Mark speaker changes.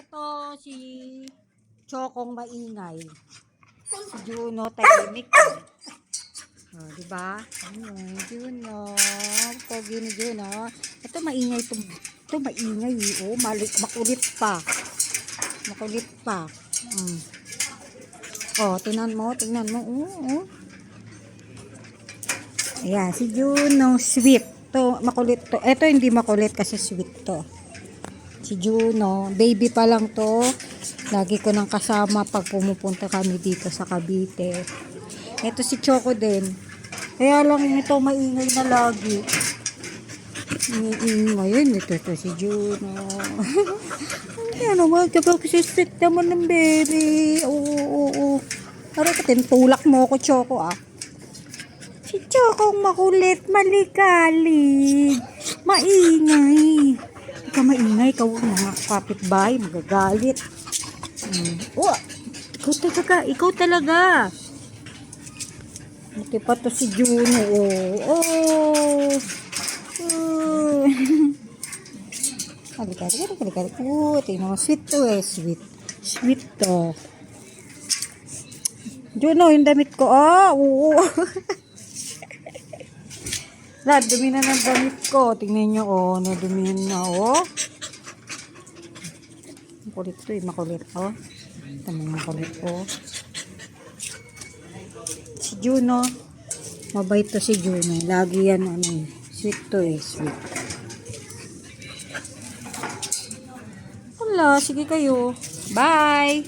Speaker 1: Ito si Chokong maingay. Si Juno tahimik. Oh, di ba? Juno. Pogi ni Juno. Ito maingay ito maingay. Oh, makulit pa. Makulit pa. Oh, tingnan mo. Oh. Ayan, si Juno sweet. To makulit to. Ito hindi makulit kasi sweet to. Si Juno, baby pa lang to. Lagi ko nang kasama pag pumupunta kami dito sa Cavite. Ito si Choco din. Kaya lang ito maingay na lagi. Ngayon, ito si Juno. Ano naman, kapag sisweet naman ng baby. Oo. Parang katintulak mo ako, Choco, ah. Si Choco makulit, malikalig, maingay. Ikaw maingay, ikaw mga kapitbahay, magagalit. Oh, ikaw talaga. Buti pa to si Juno. Oh. Halika. Tingnan mo, sweet to eh, sweet to. Juno, yung damit ko, oo. Lahat, dumi na ng damit ko. Tingnan nyo, nadumihan na, Makulit to eh, makulit, Tamang makulit, Si Juno, mabait to si Juno. Lagi yan, sweet to eh, sweet. Wala, sige kayo. Bye!